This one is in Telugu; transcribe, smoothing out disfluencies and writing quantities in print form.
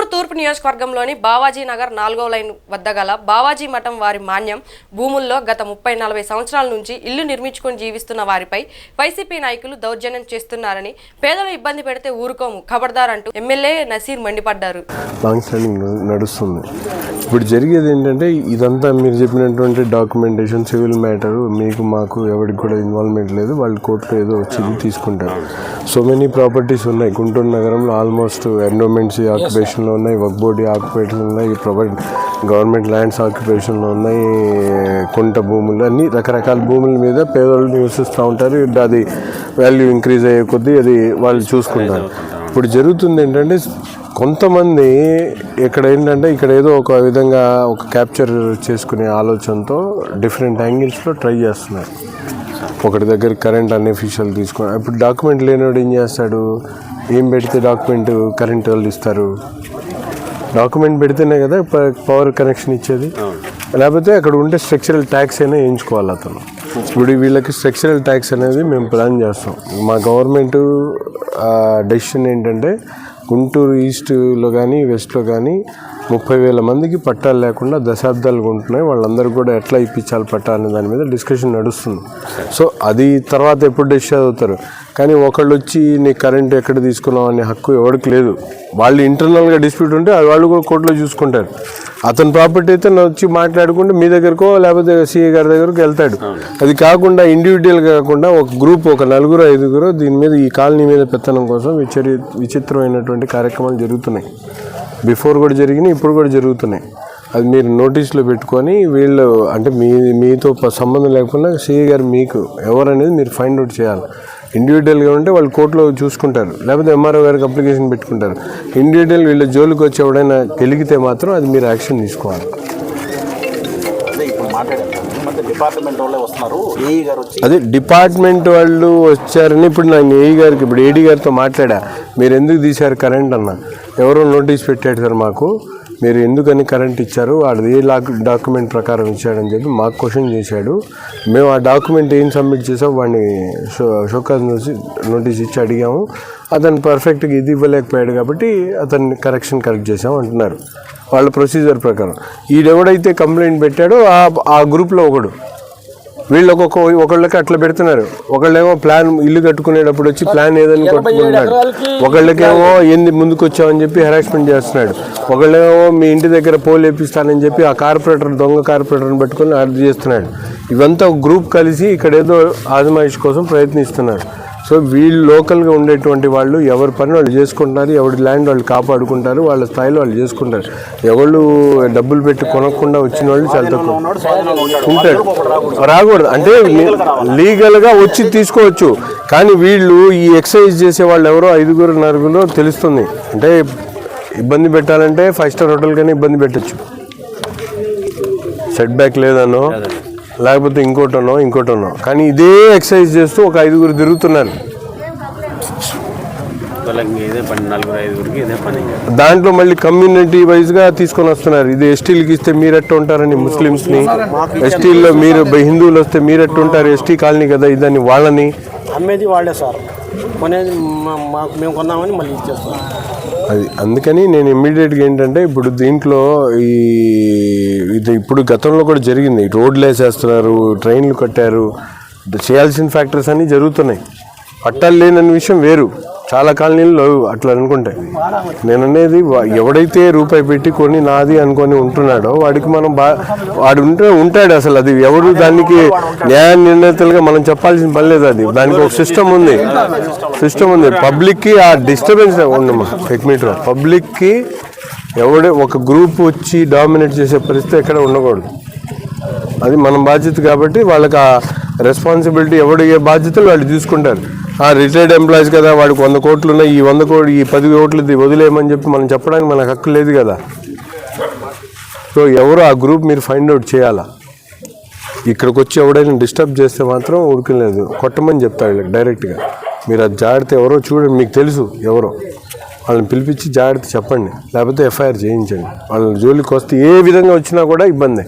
గుంటూరు తూర్పు నియోజకవర్గంలోని బావాజీ నగర్ 4వ లైన్ వద్ద గల బావాజీ మఠం వారి మాన్యం భూముల్లో గత 30-40 సంవత్సరాల నుంచి ఇల్లు నిర్మించుకొని జీవిస్తున్న వారిపై వైసీపీ నాయకులు దౌర్జన్యం చేస్తున్నారని, పేదలు ఇబ్బంది పెడితే ఊరుకోము ఖబర్దార్ అంటూ ఎమ్మెల్యే నసీర్ మండిపడ్డారు. నడుస్తుంది. ఇప్పుడు జరిగేది ఏంటంటే ఇదంతా మీరు చెప్పినటువంటి డాక్యుమెంటేషన్, సివిల్ మ్యాటర్, మీకు మాకు ఎవరికి కూడా ఇన్వాల్వ్మెంట్ లేదు. వాళ్ళు కోర్టులో ఏదో వచ్చి తీసుకుంటారు. సో మెనీ ప్రాపర్టీస్ ఉన్నాయి గుంటూరు నగరంలో. ఆల్మోస్ట్ ఎండోమెంట్స్ ఆక్యుపేషన్లో ఉన్నాయి, వక్ బోర్డు ఆక్యుపేషన్లో ఉన్నాయి, గవర్నమెంట్ ల్యాండ్స్ ఆక్యుపేషన్లో ఉన్నాయి, కుంట భూములు, అన్ని రకరకాల భూముల మీద పేదవాళ్ళు నివసిస్తూ ఉంటారు. అది వాల్యూ ఇంక్రీజ్ అయ్యే కొద్దీ అది వాళ్ళు చూసుకుంటారు. ఇప్పుడు జరుగుతుంది ఏంటంటే కొంతమంది ఇక్కడ ఏదో ఒక విధంగా ఒక క్యాప్చర్ చేసుకునే ఆలోచనతో డిఫరెంట్ యాంగిల్స్లో ట్రై చేస్తున్నారు. ఒకటి దగ్గర కరెంట్ అన్అఫీషియల్ తీసుకుని, ఇప్పుడు డాక్యుమెంట్ లేనివాడు ఏం చేస్తాడు? ఏం పెడితే డాక్యుమెంట్ కరెంట్ వాళ్ళు ఇస్తారు? డాక్యుమెంట్ పెడితేనే కదా పవర్ కనెక్షన్ ఇచ్చేది. లేకపోతే అక్కడ ఉంటే స్ట్రక్చరల్ ట్యాక్స్ అయినా వేయించుకోవాలి అతను. ఇప్పుడు వీళ్ళకి స్ట్రక్చరల్ ట్యాక్స్ అనేది మేము ప్లాన్ చేస్తాం. మా గవర్నమెంట్ డెసిషన్ ఏంటంటే గుంటూరు ఈస్ట్లో కానీ వెస్ట్లో కానీ 30,000 మందికి పట్టాలు లేకుండా దశాబ్దాలుగా ఉంటున్నాయి. వాళ్ళందరూ కూడా ఎట్లా ఇప్పించాలి పట్టా అనే దాని మీద డిస్కషన్ నడుస్తుంది. సో అది తర్వాత ఎప్పుడు డెసిషన్ అవుతారు. కానీ ఒకళ్ళు వచ్చి నీ కరెంట్ ఎక్కడ తీసుకున్నావు అనే హక్కు ఎవరికి లేదు. వాళ్ళు ఇంటర్నల్గా డిస్ప్యూట్ ఉంటే వాళ్ళు కూడా కోర్టులో చూసుకుంటారు. అతని ప్రాపర్టీ అయితే వచ్చి మాట్లాడుకుంటే మీ దగ్గరకో లేకపోతే సిఏ గారి దగ్గరకు వెళ్తాడు. అది కాకుండా ఇండివిజువల్ కాకుండా ఒక గ్రూప్, ఒక 4-5 దీని మీద, ఈ కాలనీ మీద పెత్తనం కోసం విచిత్రమైనటువంటి కార్యక్రమాలు జరుగుతున్నాయి. బిఫోర్ కూడా జరిగినాయి, ఇప్పుడు కూడా జరుగుతున్నాయి. అది మీరు నోటీసులో పెట్టుకొని వీళ్ళు అంటే మీతో సంబంధం లేకుండా సిఏ గారు మీకు ఎవరనేది మీరు ఫైండ్ అవుట్ చేయాలి. ఇండివిజువల్గా ఉంటే వాళ్ళు కోర్టులో చూసుకుంటారు, లేకపోతే ఎంఆర్ఓ గారికి అప్లికేషన్ పెట్టుకుంటారు. ఇండివిజువల్ వీళ్ళ జోలికి వచ్చి ఎవడైనా గెలిగితే మాత్రం అది మీరు యాక్షన్ తీసుకోవాలి. అదే డిపార్ట్మెంట్ వాళ్ళు వచ్చారని ఇప్పుడు నేను ఏడీ గారితో మాట్లాడా. మీరు ఎందుకు తీశారు కరెంట్ అన్న? ఎవరో నోటీస్ పెట్టాడు సార్ మాకు, మీరు ఎందుకని కరెంట్ ఇచ్చారు, వాడు ఏ డాక్యుమెంట్ ప్రకారం ఇచ్చాడని చెప్పి మాకు క్వశ్చన్ చేశాడు. మేము ఆ డాక్యుమెంట్ ఏం సబ్మిట్ చేసాం వాడిని షోకాజ్ నోటీస్ ఇచ్చి అడిగాము. అతను పర్ఫెక్ట్గా ఇది ఇవ్వలేకపోయాడు కాబట్టి అతన్ని కరెక్ట్ చేసాం అంటున్నారు వాళ్ళ ప్రొసీజర్ ప్రకారం. ఈడెవడైతే కంప్లైంట్ పెట్టాడో ఆ గ్రూప్లో ఒకడు, వీళ్ళు ఒకళ్ళకి అట్లా పెడుతున్నారు. ఒకళ్ళేమో ప్లాన్ ఇల్లు కట్టుకునేటప్పుడు వచ్చి ప్లాన్ ఏదని కొట్టుకుంటున్నాడు, ఒకళ్ళకేమో ముందుకు వచ్చామని చెప్పి హెరాస్మెంట్ చేస్తున్నాడు, ఒకళ్ళేమో మీ ఇంటి దగ్గర పోల్ వేపిస్తానని చెప్పి ఆ దొంగ కార్పొరేటర్ని పట్టుకొని అర్థం చేస్తున్నాడు. ఇవంతా ఒక గ్రూప్ కలిసి ఇక్కడ ఏదో ఆజమాయిష్ కోసం ప్రయత్నిస్తున్నారు. సో వీళ్ళు లోకల్గా ఉండేటువంటి వాళ్ళు ఎవరి పని వాళ్ళు చేసుకుంటున్నారు, ఎవరి ల్యాండ్ వాళ్ళు కాపాడుకుంటారు, వాళ్ళ స్థాయిలో వాళ్ళు చేసుకుంటారు. ఎవరు డబ్బులు పెట్టి కొనకుండా వచ్చిన వాళ్ళు చాలా తక్కువ ఉంటారు. రాకూడదు అంటే లీగల్గా వచ్చి తీసుకోవచ్చు. కానీ వీళ్ళు ఈ ఎక్సర్సైజ్ చేసే వాళ్ళు ఎవరో 5-4 తెలుస్తుంది. అంటే ఇబ్బంది పెట్టాలంటే 5 స్టార్ హోటల్ కానీ ఇబ్బంది పెట్టచ్చు, సెట్ బ్యాక్ లేదనో లేకపోతే ఇంకోటనో. కానీ ఇదే ఎక్సర్సైజ్ చేస్తూ ఒక 5 తిరుగుతున్నారు. దాంట్లో మళ్ళీ కమ్యూనిటీ వైజ్గా తీసుకొని వస్తున్నారు. ఇది ఎస్టీలకి ఇస్తే మీరెట్ట ఉంటారని ముస్లిమ్స్ని, ఎస్టీల్లో మీరు హిందువులు వస్తే మీరెట్ట ఉంటారు, ఎస్టీ కాలనీ కదా ఇదని వాళ్ళని అమ్మేది వాళ్ళే సార్, మేము కొన్నామని మళ్ళీ ఇచ్చేస్తాం. అది అందుకని నేను ఇమ్మీడియట్గా ఏంటంటే ఇప్పుడు దీంట్లో ఇది ఇప్పుడు గతంలో కూడా జరిగింది. రోడ్లు వేసేస్తున్నారు, ట్రైన్లు కట్టారు, చేయాల్సిన ఫ్యాక్టరీస్ అన్నీ జరుగుతున్నాయి. పట్టాలు లేనన్న విషయం వేరు, చాలా కాలనీలు అట్లా అనుకుంటే. నేను అనేది ఎవడైతే రూపాయి పెట్టి కొని నాది అనుకొని ఉంటున్నాడో వాడికి మనం వాడు ఉంటాడు. అసలు అది ఎవరు దానికి న్యాయ నిర్ణేతలుగా మనం చెప్పాల్సిన పని లేదు. అది దానికి ఒక సిస్టమ్ ఉంది. పబ్లిక్కి ఆ డిస్టర్బెన్స్ ఉండమ్మా టెక్నిక్లో. పబ్లిక్కి ఒక గ్రూప్ వచ్చి డామినేట్ చేసే పరిస్థితి ఎక్కడ ఉండకూడదు. అది మన బాధ్యత కాబట్టి వాళ్ళకి ఆ రెస్పాన్సిబిలిటీ ఎవడు ఏ బాధ్యతలు వాళ్ళు తీసుకుంటారు. రిటైర్డ్ ఎంప్లాయీస్ కదా, వాడికి 100 కోట్లు ఉన్నాయి, ఈ 100 కోట్లు ఈ 10 కోట్లు వదిలేయమని చెప్పి మనం చెప్పడానికి మనకు హక్కు లేదు కదా. సో ఎవరు ఆ గ్రూప్ మీరు ఫైండ్ అవుట్ చేయాలా. ఇక్కడికి వచ్చి ఎవడైనా డిస్టర్బ్ చేస్తే మాత్రం ఉడకలేదు, కొట్టమని చెప్తారు వీళ్ళకి డైరెక్ట్గా. మీరు అది జాగ్రత్త ఎవరో చూడండి, మీకు తెలుసు ఎవరో, వాళ్ళని పిలిపించి జాగ్రత్త చెప్పండి, లేకపోతే ఎఫ్ఐఆర్ చేయించండి. వాళ్ళ జోలికి వస్తే ఏ విధంగా వచ్చినా కూడా ఇబ్బంది.